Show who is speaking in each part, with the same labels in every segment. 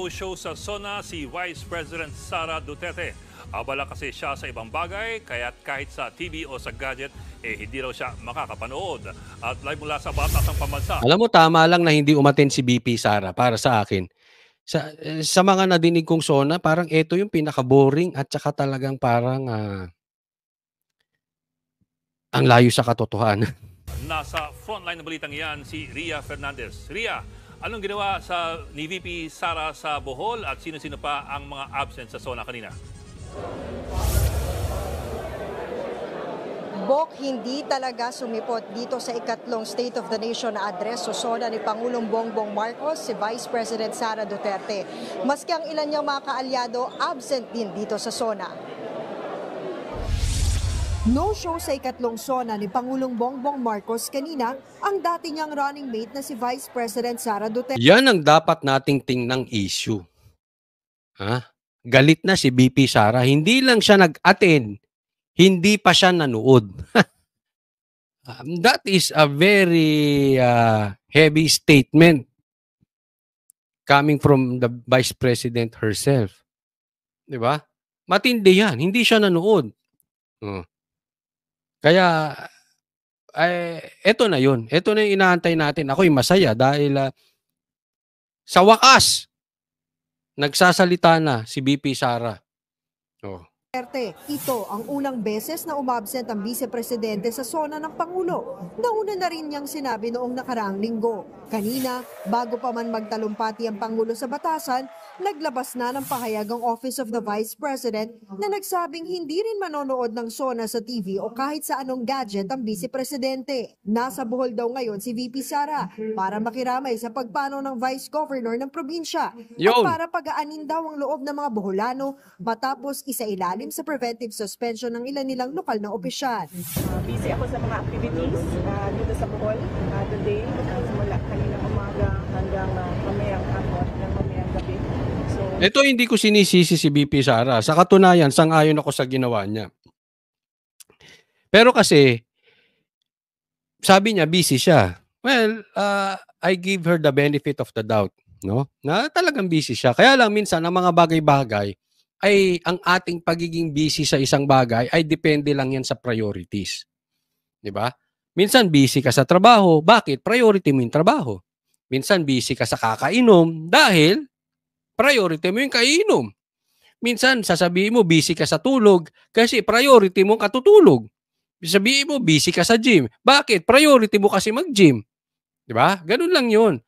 Speaker 1: Show sa SONA si Vice President Sara Duterte. Abala kasi siya sa ibang bagay, kaya't kahit sa TV o sa gadget, hindi raw siya makakapanood. At live mula sa Batasang Pambansa.
Speaker 2: Alam mo, tama lang na hindi umattend si BP Sara para sa akin. Sa mga nadinig kong SONA, parang ito yung pinaka-boring at saka talagang parang ang layo sa katotohanan.
Speaker 1: Nasa frontline ng balitang iyan si Ria Fernandez. Ria, anong ginawa ni VP Sara sa Bohol at sino-sino pa ang mga absent sa SONA kanina?
Speaker 3: Bok, hindi talaga sumipot dito sa ikatlong State of the Nation na address o SONA ni Pangulong Bongbong Marcos si Vice President Sara Duterte. Maski ang ilan niyang mga kaalyado absent din dito sa SONA. No show sa ikatlong SONA ni Pangulong Bongbong Marcos kanina ang dati niyang running mate na si Vice President Sara Duterte.
Speaker 2: Yan ang dapat nating tingnang issue. Galit na si BP Sara. Hindi lang siya nag-attend, hindi pa siya nanood. That is a very heavy statement coming from the Vice President herself. Di ba? Matindi yan. Hindi siya nanood. Kaya, eto na yun. Eto na yung inaantay natin. Ako'y masaya dahil sa wakas, nagsasalita na si BP Sara.
Speaker 3: Ito ang unang beses na umabsent ang Vice-Presidente sa SONA ng Pangulo. Nauna na rin niyang sinabi noong nakaraang linggo. Kanina, bago pa man magtalumpati ang Pangulo sa batasan, naglabas na ng pahayag ang Office of the Vice President na nagsabing hindi rin manonood ng SONA sa TV o kahit sa anong gadget ang Vice-Presidente. Nasa Bohol daw ngayon si VP Sara para makiramay sa pagpanaw ng Vice Governor ng probinsya at para pagaanin daw ang loob ng mga Boholano matapos isailalim sa preventive suspension ng ilan nilang lokal na opisyal.
Speaker 4: Busy ako sa mga activities dito sa Bohol today, simula kaninang umaga hanggang mamayang hapon, hanggang mamayang gabi. So,
Speaker 2: ito hindi ko sinisisi si BP Sara. Sa katunayan, sang-ayon ako sa ginawa niya. Pero kasi, sabi niya, busy siya. Well, I give her the benefit of the doubt. No? Na talagang busy siya. Kaya lang minsan, ang mga bagay-bagay, ay ang ating pagiging busy sa isang bagay ay depende lang yan sa priorities. 'Di ba? Minsan busy ka sa trabaho, bakit? Priority mo yung trabaho. Minsan busy ka sa kakainom dahil priority mo yung kainom. Minsan sasabihin mo busy ka sa tulog kasi priority mo katutulog. Sabihin mo busy ka sa gym. Bakit? Priority mo kasi mag-gym. 'Di ba? Ganun lang 'yun.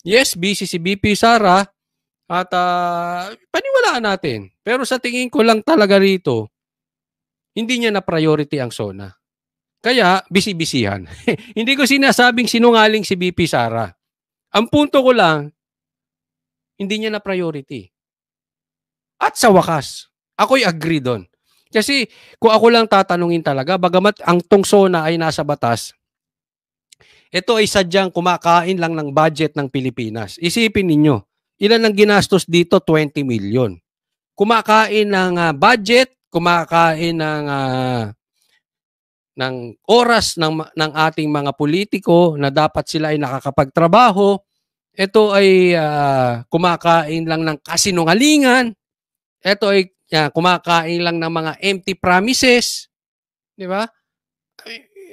Speaker 2: Yes, busy si BP Sara. At paniwalaan natin. Pero sa tingin ko lang talaga rito, hindi niya na priority ang SONA. Kaya, bisi-bisihan. Hindi ko sinasabing sinungaling si BP Sara. Ang punto ko lang, hindi niya na priority. At sa wakas, ako'y agree doon. Kasi kung ako lang tatanungin talaga, bagamat ang tong SONA ay nasa batas, ito ay sadyang kumakain lang ng budget ng Pilipinas. Isipin ninyo, ilan ang ginastos dito? 20 million. Kumakain ng budget, kumakain ng oras ng ating mga politiko na dapat sila ay nakakapagtrabaho. Ito ay kumakain lang ng kasinungalingan. Ito ay kumakain lang ng mga empty promises. Di ba?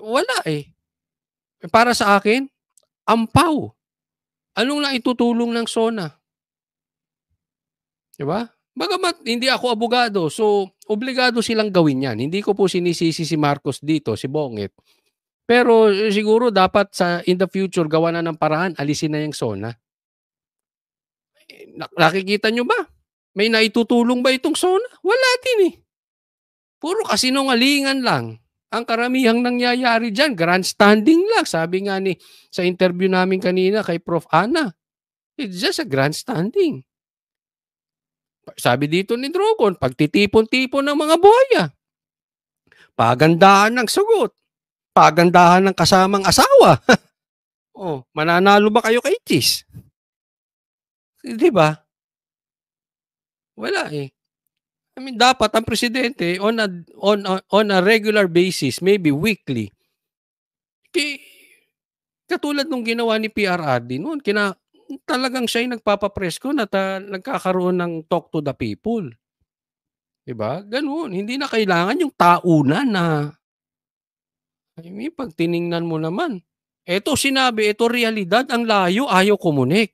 Speaker 2: Wala eh. Para sa akin, ampaw. Anong naitutulong ng SONA? Diba? Bagamat hindi ako abogado, so obligado silang gawin yan. Hindi ko po sinisisi si Marcos dito, si Bonget. Pero siguro dapat in the future gawa na ng paraan, alisin na yung SONA. Nakikita nyo ba? May naitutulong ba itong SONA? Wala din eh. Puro kasinungalingan lang. Ang karamihang nangyayari dyan, grandstanding lang. Sabi nga sa interview namin kanina kay Prof. Ana, it's just a grandstanding. Sabi dito ni Drogon, pagtitipon-tipon ng mga buhaya. Pagandahan ng sugot. Pagandahan ng kasamang asawa. Mananalo ba kayo kay Cheese? Di ba? Wala eh. I mean, dapat ang presidente on a regular basis, maybe weekly, katulad nung ginawa ni PRRD noon, talagang siya yung nagpapapresko na nagkakaroon ng talk to the people. 'Di ba? Ganoon. Hindi na kailangan yung taunan na I mean, pag tiningnan mo naman, eto sinabi, eto realidad, ang layo, ayaw kumunik.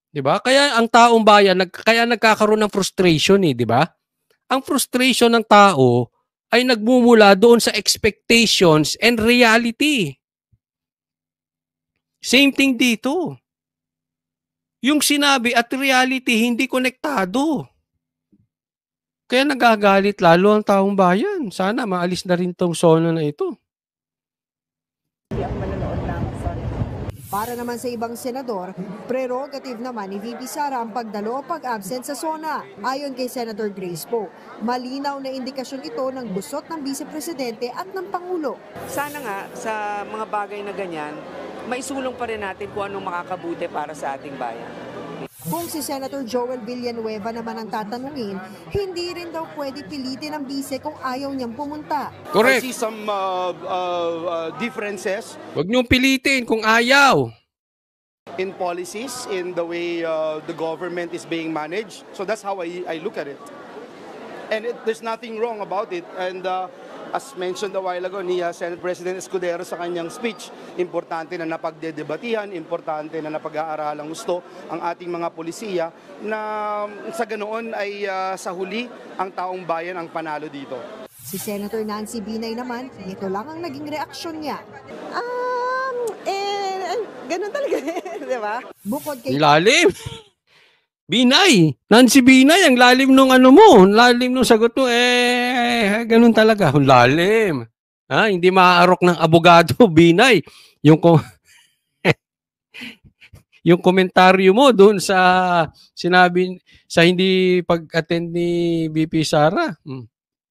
Speaker 2: 'Di ba? Kaya ang taong bayan, kaya nagkakaroon ng frustration 'di ba? Ang frustration ng tao ay nagmumula doon sa expectations and reality. Same thing dito. Yung sinabi at reality hindi konektado. Kaya nagagalit lalo ang taong bayan. Sana maalis na rin tong SONA na ito.
Speaker 4: Hindi ako manonood ng sorry.
Speaker 3: Para naman sa ibang senador, prerogative naman ni VP Sara ang pagdalo o pag-absent sa SONA. Ayon kay Senator Grace Poe, malinaw na indikasyon ito ng gusot ng Vice Presidente at ng Pangulo.
Speaker 5: Sana nga sa mga bagay na ganyan, maisulong pa rin natin kung anong makakabuti para sa ating bayan.
Speaker 3: Kung si Senator Joel Villanueva naman ang tatanungin, hindi rin daw pwede pilitin ang bise kung ayaw niyang pumunta.
Speaker 6: I
Speaker 2: Correct.
Speaker 6: see some differences
Speaker 2: Huwag niyong pilitin kung ayaw.
Speaker 6: in policies, in the way the government is being managed. So that's how I look at it. And there's nothing wrong about it. And as mentioned a while ago ni Senate President Escudero sa kanyang speech, importante na napagdedebatihan, importante na napag-aaralang gusto ang ating mga polisiya na sa ganoon ay sa huli ang taong bayan ang panalo dito.
Speaker 3: Si Senator Nancy Binay naman, ito lang ang naging reaksyon niya.
Speaker 5: Ganun talaga, di ba?
Speaker 3: Bukod kay
Speaker 2: Lalim. Binay. Nancy Binay, ang lalim nung ano mo. Ang lalim nung sagot mo. Ganun talaga. Ang lalim. Ha? Hindi maaarok ng abogado, Binay. Yung yung komentaryo mo doon sa sinabi sa hindi pag-attend ni VP Sara.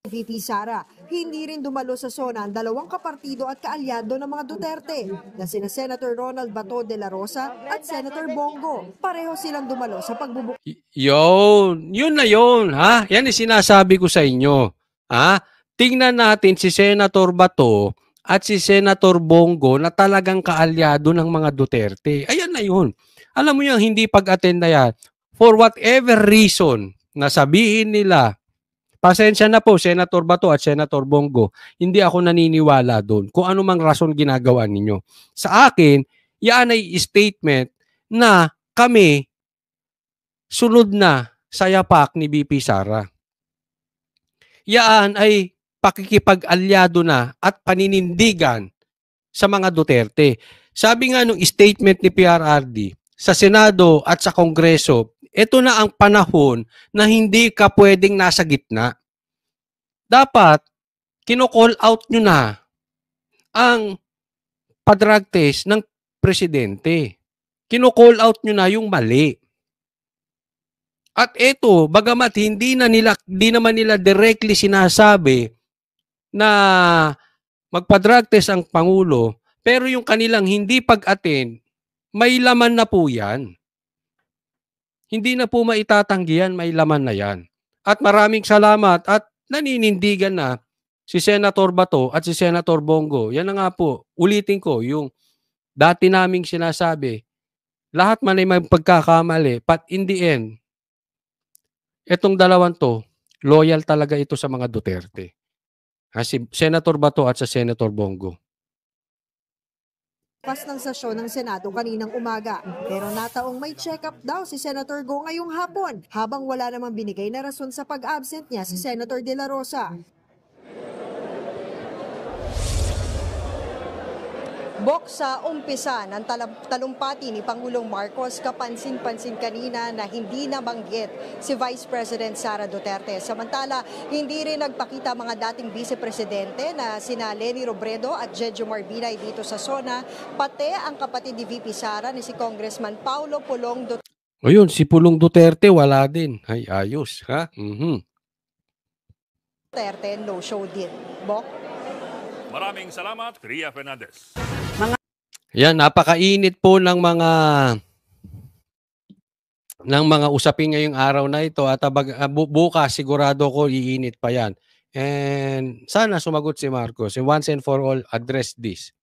Speaker 3: VP Sara, hindi rin dumalo sa SONA ang dalawang kapartido at kaalyado ng mga Duterte na sina Senator Ronald Bato de la Rosa at Senator Bongo. Pareho silang dumalo sa pagbubukas
Speaker 2: Yun na yun, ha? Yan yung sinasabi ko sa inyo. Ha? Tingnan natin si Senator Bato at si Senator Bongo na talagang kaalyado ng mga Duterte. Ayan na yun. Alam mo yung hindi pag-attend na yan, for whatever reason na sabihin nila, pasensya na po, Senator Bato at Senator Bongo, hindi ako naniniwala doon kung ano mang rason ginagawa ninyo. Sa akin, yan ay statement na kami sunod na sa yapak ni VP Sara. Yan ay pakikipag-alyado na at paninindigan sa mga Duterte. Sabi nga nung statement ni PRRD, sa Senado at sa Kongreso, ito na ang panahon na hindi ka pwedeng nasa gitna. Dapat, kino-call out nyo na ang pa-drug test ng presidente. Kino-call out nyo na yung mali. At ito, bagamat hindi naman nila directly sinasabi na magpa-drug test ang Pangulo, pero yung kanilang hindi pag-attend, may laman na po yan. Hindi na po maitatanggi yan, may laman na yan. At maraming salamat at naninindigan na si Senator Bato at si Senator Bongo. Yan na nga po, ulitin ko, yung dati naming sinasabi, lahat man ay may pagkakamali, but in the end, etong dalawang to, loyal talaga ito sa mga Duterte. Si Senator Bato at sa Senator Bongo.
Speaker 3: ng sesyon ng Senado kaninang umaga. Pero nataong may check-up daw si Senator Go ngayong hapon, habang wala namang binigay na rason sa pag-absent niya si Senator De La Rosa. Bok sa umpisa ng talumpati ni Pangulong Marcos, kapansin-pansin kanina na hindi nabanggit si Vice President Sara Duterte. Samantala, hindi rin nagpakita mga dating Vice Presidente na sina Leni Robredo at Jejo Marbinay dito sa SONA, pati ang kapatid ni VP Sara ni si Congressman Paulo Pulong Duterte.
Speaker 2: Ayun, si Pulong Duterte wala din. Ay, ayos, ha?
Speaker 3: Duterte no show din. Bok?
Speaker 1: Maraming salamat, Ria Fernandez.
Speaker 2: Yan, napakainit po ng mga usapin ngayong araw na ito at bukas sigurado ko iinit pa yan. And sana sumagot si Marcos and once and for all address this.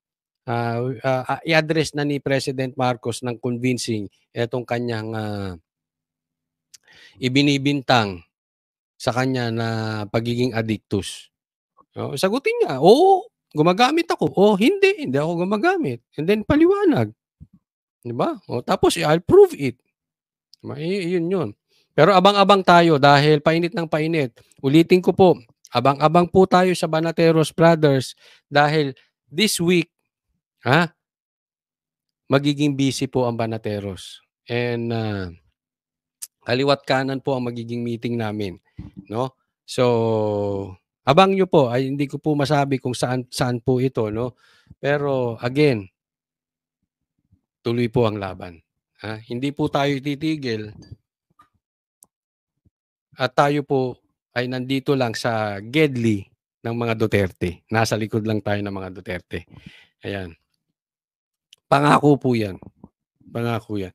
Speaker 2: i-address na ni President Marcos ng convincing itong kanyang ibinibintang sa kanya na pagiging addictus. Sagutin niya, oo, gumagamit ako. O hindi ako gumagamit. And then paliwanag. 'Di ba? Tapos I'll prove it. Yun. Pero abang-abang tayo dahil painit ng painit. Ulitin ko po, abang-abang po tayo sa Banateros Brothers dahil this week, magiging busy po ang Banateros. And kaliwat kanan po ang magiging meeting namin, no? So, abang nyo po, ay hindi ko po masabi kung saan po ito, no? Pero again, tuloy po ang laban. Hindi po tayo titigil. At tayo po ay nandito lang sa gedli ng mga Duterte. Nasa likod lang tayo ng mga Duterte. Ayan. Pangako po yan. Pangako yan.